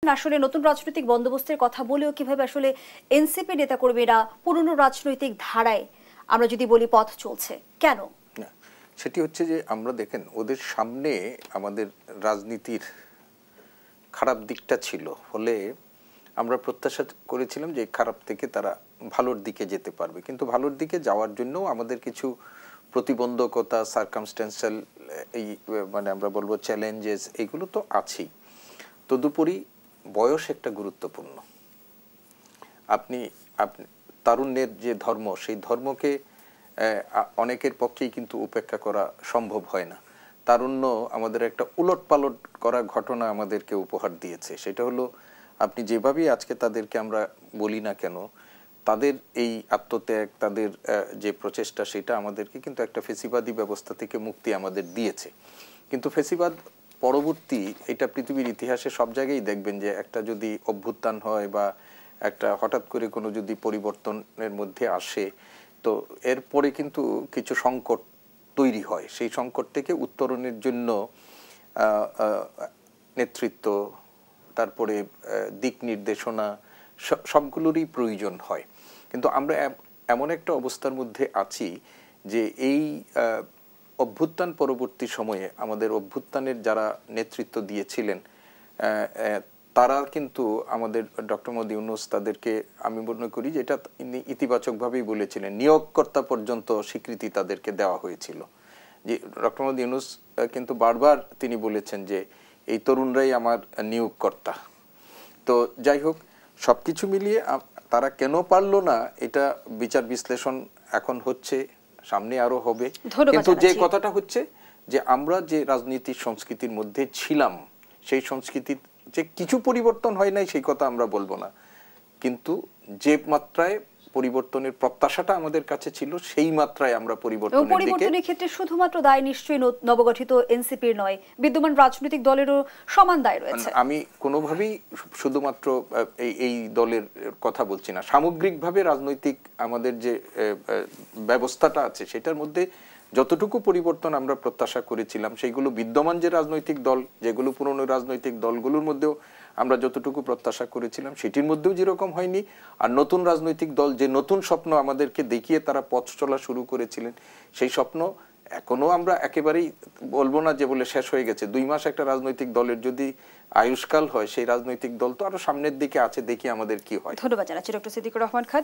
আসলে নতুন রাজনৈতিক বন্দোবস্তের কথা বলেও কিভাবে আসলে এনসিপি নেতাকর্মীরা পুরনো রাজনৈতিক ধারায় আমরা যদি বলি পথ চলছে কেন? না, সেটি হচ্ছে যে আমরা দেখেন ওদের সামনে আমাদের রাজনীতির খারাপ দিকটা ছিল, ফলে আমরা প্রত্যাশা করেছিলাম যে খারাপ থেকে তারা ভালোর দিকে যেতে পারবে, কিন্তু ভালোর দিকে যাওয়ার জন্য আমাদের কিছু প্রতিবন্ধকতা, সার্কামস্ট্যান্সিয়াল এই মানে আমরা বলবো চ্যালেঞ্জেস, এগুলো তো আছেই। তদুপরি বয়স একটা গুরুত্বপূর্ণ। আপনি তারুণ্যের যে ধর্ম, সেই ধর্মকে অনেকের পক্ষেই কিন্তু উপেক্ষা করা সম্ভব হয় না। তারুণ্য আমাদের একটা উলটপালট করা ঘটনা আমাদেরকে উপহার দিয়েছে। সেটা হলো, আপনি যেভাবেই আজকে তাদেরকে আমরা বলি না কেন, তাদের এই আত্মত্যাগ, তাদের যে প্রচেষ্টা, সেটা আমাদেরকে কিন্তু একটা ফেসিবাদী ব্যবস্থা থেকে মুক্তি আমাদের দিয়েছে। কিন্তু ফেসিবাদ পরবর্তী, এটা পৃথিবীর ইতিহাসে সব জায়গায় দেখবেন যে একটা যদি অভ্যুত্থান হয় বা একটা হঠাৎ করে কোনো যদি পরিবর্তনের মধ্যে আসে, তো এরপরে কিন্তু কিছু সংকট তৈরি হয়। সেই সংকট থেকে উত্তরণের জন্য নেতৃত্ব, তারপরে দিক নির্দেশনা, সবগুলোরই প্রয়োজন হয়। কিন্তু আমরা এমন একটা অবস্থার মধ্যে আছি যে এই অভ্যুত্থান পরবর্তী সময়ে আমাদের অভ্যুত্থানের যারা নেতৃত্ব দিয়েছিলেন, তারা কিন্তু আমাদের ডক্টর মোহাম্মদ ইউনূস, তাদেরকে আমি মনে করি যে এটা ইতিবাচকভাবেই বলেছিলেন। নিয়োগকর্তা পর্যন্ত স্বীকৃতি তাদেরকে দেওয়া হয়েছিল। যে ডক্টর মোহাম্মদ ইউনূস কিন্তু বারবার তিনি বলেছেন যে এই তরুণরাই আমার নিয়োগকর্তা। তো যাই হোক, সব কিছু মিলিয়ে তারা কেন পারলো না, এটা বিচার বিশ্লেষণ এখন হচ্ছে, সামনে আরো হবে। কিন্তু যে কথাটা হচ্ছে যে আমরা যে রাজনীতির সংস্কৃতির মধ্যে ছিলাম, সেই সংস্কৃতির যে কিছু পরিবর্তন হয় নাই সেই কথা আমরা বলবো না, কিন্তু যে মাত্রায় পরিবর্তনের প্রত্যাশাটা আমাদের কাছে ছিল, সেই মাত্রায় আমরা পরিবর্তনের ক্ষেত্রে শুধুমাত্র দায় নিশ্চয়ই নবগঠিত এনসিপির নয়, বিদ্যমান রাজনৈতিক দলেরও সমান দায় রয়েছে। আমি কোনোভাবেই শুধুমাত্র এই দলের কথা বলছি না, সামগ্রিকভাবে রাজনৈতিক আমাদের যে ব্যবস্থাটা আছে, সেটার মধ্যে যতটুকু পরিবর্তন আমরা প্রত্যাশা করেছিলাম, সেইগুলো বিদ্যমান যে রাজনৈতিক দল, যেগুলো পুরনো রাজনৈতিক দলগুলোর মধ্যেও আমরা যতটুকু প্রত্যাশা করেছিলাম, সেটির মধ্যেও যেরকম হয়নি। আর নতুন রাজনৈতিক দল যে নতুন স্বপ্ন আমাদেরকে দেখিয়ে তারা পথ চলা শুরু করেছিলেন, সেই স্বপ্ন এখনো আমরা একেবারেই বলবো না যে বলে শেষ হয়ে গেছে। 2 মাস একটা রাজনৈতিক দলের যদি আয়ুষ্কাল হয়, সেই রাজনৈতিক দল তো আরো সামনের দিকে আছে, দেখি আমাদের কি হয়। ধন্যবাদ জানাচ্ছি ডক্টর সিদ্দিকুর রহমান খান।